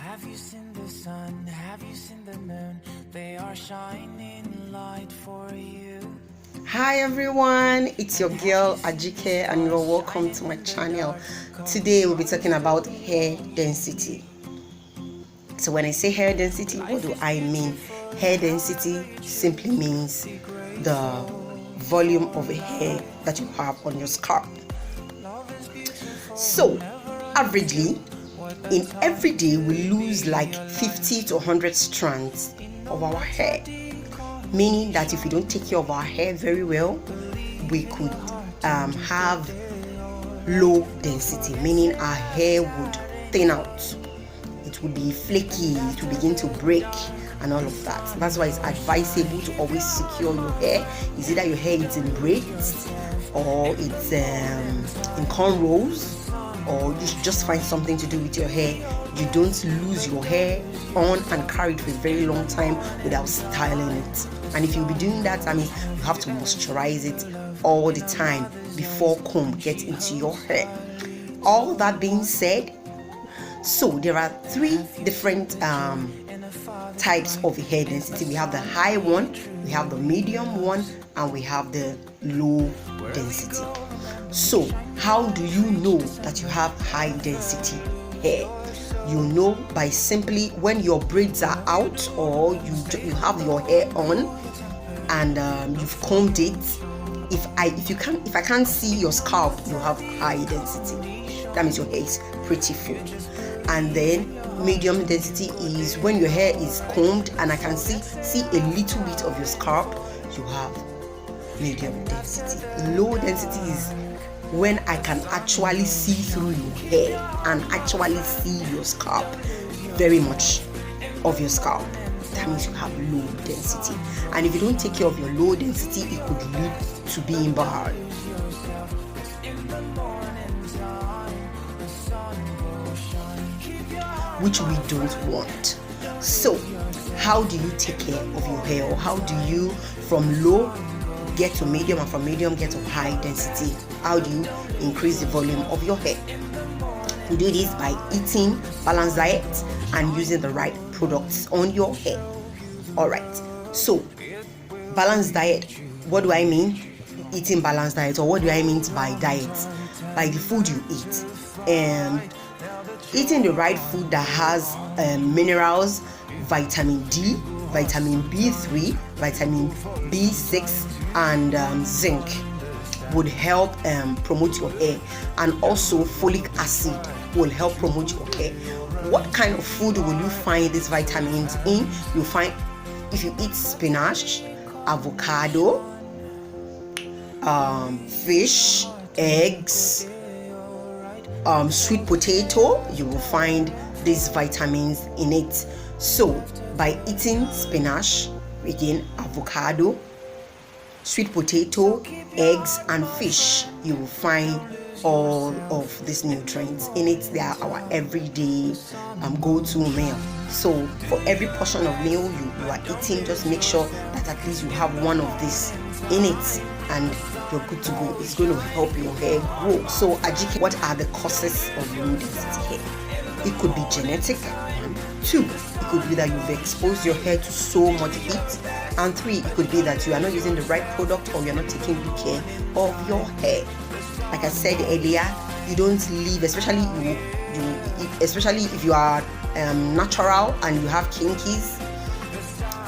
Have you seen the sun? Have you seen the moon? They are shining light for you. Hi everyone, it's your girl Ajike and you're welcome to my channel. Today we'll be talking about hair density. So when I say hair density, what do I mean? Hair density simply means the volume of hair that you have on your scalp. So averagely, in every day we lose like 50 to 100 strands of our hair, meaning that if we don't take care of our hair very well, we could have low density, meaning our hair would thin out, it would be flaky, it would begin to break and all of that. That's why it's advisable to always secure your hair. It's either your hair is in braids or it's in cornrows, or you should just find something to do with your hair. You don't lose your hair on and carry it for a very long time without styling it. And if you'll be doing that, I mean, you have to moisturize it all the time before comb gets into your hair. All that being said, so there are three different types of hair density. We have the high one, we have the medium one, and we have the low density. So how do you know that you have high density hair? You know by simply when your braids are out or you have your hair on and you've combed it. If I can't see your scalp, you have high density. That means your hair is pretty full. And then medium density is when your hair is combed and I can see a little bit of your scalp, you have medium density. Low density is when I can actually see through your hair and actually see your scalp, very much of your scalp. That means you have low density. And if you don't take care of your low density, it could lead to being bald, which we don't want. So how do you take care of your hair, or how do you from low get to medium and from medium get to high density? How do you increase the volume of your hair? You do this by eating balanced diet and using the right products on your hair. Alright, so balanced diet, what do I mean? Eating balanced diet, or what do I mean by diet? By the food you eat. Eating the right food that has minerals, vitamin D, vitamin B3, vitamin B6, and zinc would help promote your hair, and also folic acid will help promote your hair. What kind of food will you find these vitamins in? You'll find if you eat spinach, avocado, fish, eggs, sweet potato, you will find these vitamins in it. So by eating spinach, again avocado, sweet potato, eggs, and fish, you will find all of these nutrients in it. They are our everyday go-to meal. So for every portion of meal you are eating, just make sure that at least you have one of these in it, and you're good to go. It's going to help your hair grow. So Ajike, what are the causes of low density hair? It could be genetic. 2, it could be that you've exposed your hair to so much heat. And 3, it could be that you are not using the right product, or you're not taking good care of your hair. Like I said earlier, you don't leave, especially if you are natural and you have kinkies,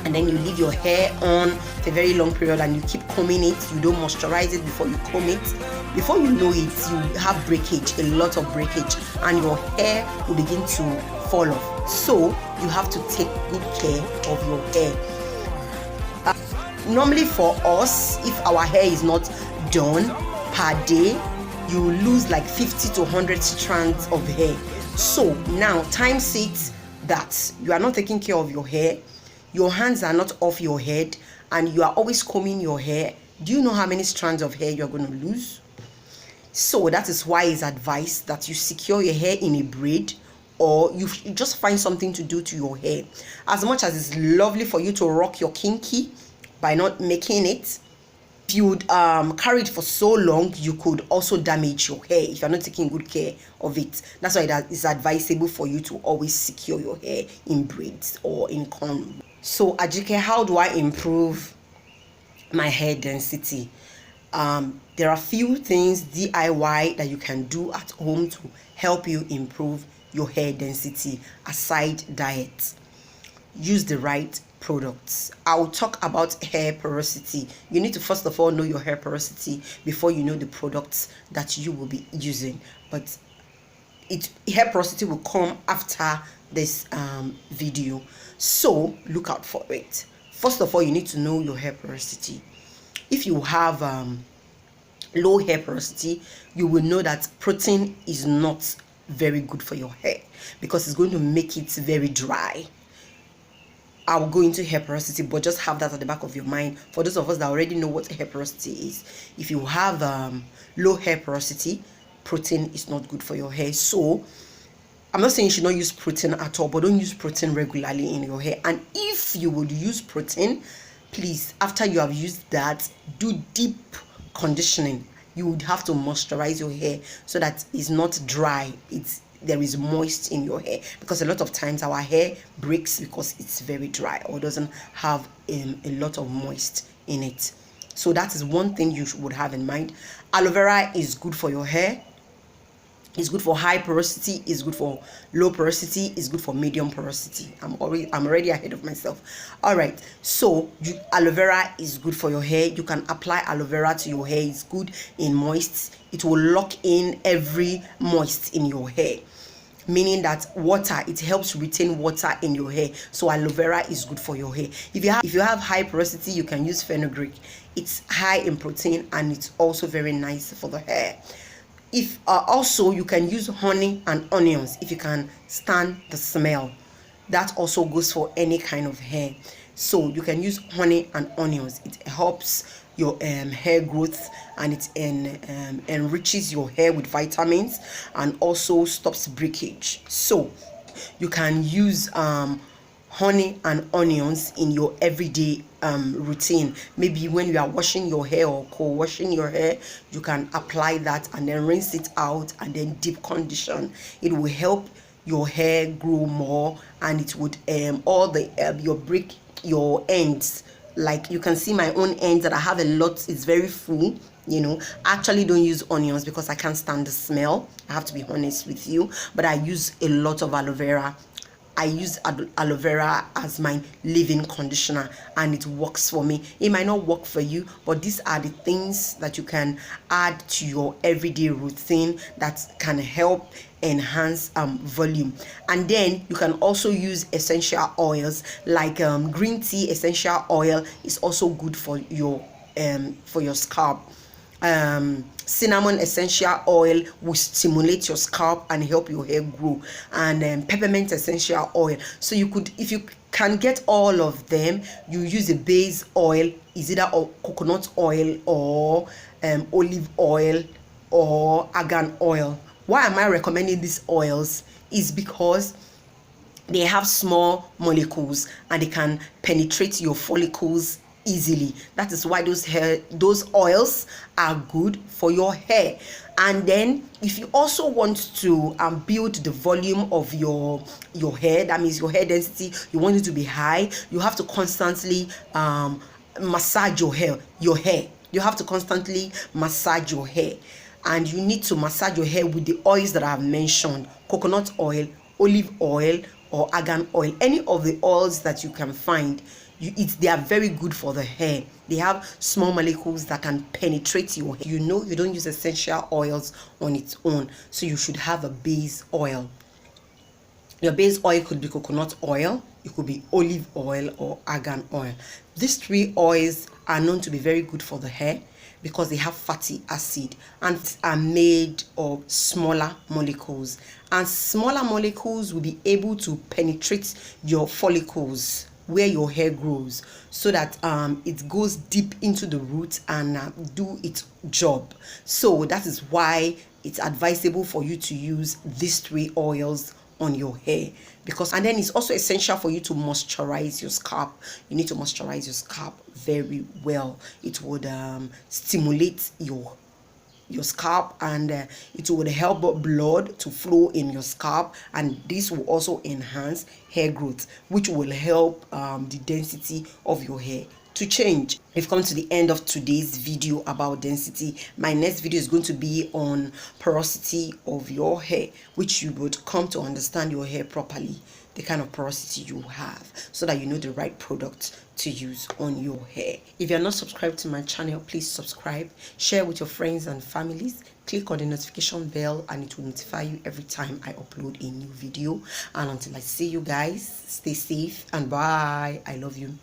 and then you leave your hair on for a very long period and you keep combing it, you don't moisturize it before you comb it. Before you know it, you have breakage, a lot of breakage, and your hair will begin to fall off. So you have to take good care of your hair. Normally for us, if our hair is not done per day, you will lose like 50 to 100 strands of hair. So now times it that you are not taking care of your hair, your hands are not off your head, and you are always combing your hair. Do you know how many strands of hair you're going to lose? So that is why it's advised that you secure your hair in a braid, or you just find something to do to your hair. As much as it's lovely for you to rock your kinky by not making it, If you carry it for so long, you could also damage your hair if you're not taking good care of it. That's why it is advisable for you to always secure your hair in braids or in comb. So Ajike, how do I improve my hair density? There are few things DIY that you can do at home to help you improve your hair density aside diet. Use the right products. I'll talk about hair porosity. You need to first of all know your hair porosity before you know the products that you will be using. But hair porosity will come after this video, so look out for it. First of all, you need to know your hair porosity. If you have low hair porosity, you will know that protein is not very good for your hair because it's going to make it very dry. I'll go into hair porosity, but just have that at the back of your mind for those of us that already know what hair porosity is. If you have low hair porosity, protein is not good for your hair. So I'm not saying you should not use protein at all, but don't use protein regularly in your hair. And if you would use protein, please, after you have used that, do deep conditioning. You would have to moisturize your hair so that it's not dry, there is moist in your hair, because a lot of times our hair breaks because it's very dry or doesn't have a lot of moist in it. So that is one thing you would have in mind. Aloe vera is good for your hair. It's good for high porosity, it's good for low porosity, it's good for medium porosity. I'm already ahead of myself. All right, so aloe vera is good for your hair. You can apply aloe vera to your hair. It's good in moist. It will lock in every moist in your hair, meaning that water, it helps retain water in your hair. So aloe vera is good for your hair. If you have high porosity, you can use fenugreek. It's high in protein and it's also very nice for the hair. If also you can use honey and onions if you can stand the smell. That also goes for any kind of hair. So you can use honey and onions. It helps your hair growth, and it enriches your hair with vitamins and also stops breakage. So you can use honey and onions in your everyday routine. Maybe when you are washing your hair or co-washing your hair, you can apply that and then rinse it out and then deep condition. It will help your hair grow more, and it would your ends. Like you can see my own ends that I have a lot, it's very full. I actually don't use onions because I can't stand the smell. I have to be honest with you, but I use a lot of aloe vera. I use aloe vera as my leave-in conditioner and it works for me. It might not work for you, but these are the things that you can add to your everyday routine that can help enhance volume. And then you can also use essential oils like green tea essential oil is also good for your scalp. Cinnamon essential oil will stimulate your scalp and help your hair grow, and peppermint essential oil. So if you can get all of them, you use a base oil, is either coconut oil or olive oil or argan oil. Why am I recommending these oils? Is because they have small molecules and they can penetrate your follicles easily. That is why those oils are good for your hair. And then if you also want to build the volume of your hair, that means your hair density, you want it to be high, you have to constantly massage your hair. You have to constantly massage your hair, and you need to massage your hair with the oils that I have mentioned: coconut oil, olive oil, or argan oil. Any of the oils that you can find, they are very good for the hair. They have small molecules that can penetrate your hair. You don't use essential oils on its own, so you should have a base oil. Your base oil could be coconut oil, it could be olive oil, or argan oil. These three oils are known to be very good for the hair because they have fatty acid and are made of smaller molecules, and smaller molecules will be able to penetrate your follicles where your hair grows, so that it goes deep into the roots and do its job. So that is why it's advisable for you to use these three oils on your hair. And then it's also essential for you to moisturize your scalp. You need to moisturize your scalp very well. It would stimulate your scalp, and it would help blood to flow in your scalp, and this will also enhance hair growth, which will help the density of your hair to change. We've come to the end of today's video about density. My next video is going to be on porosity of your hair, which you would come to understand your hair properly, the kind of porosity you have, so that you know the right product to use on your hair. If you're not subscribed to my channel, please subscribe, share with your friends and families, click on the notification bell, and it will notify you every time I upload a new video. And until I see you guys, stay safe and bye. I love you.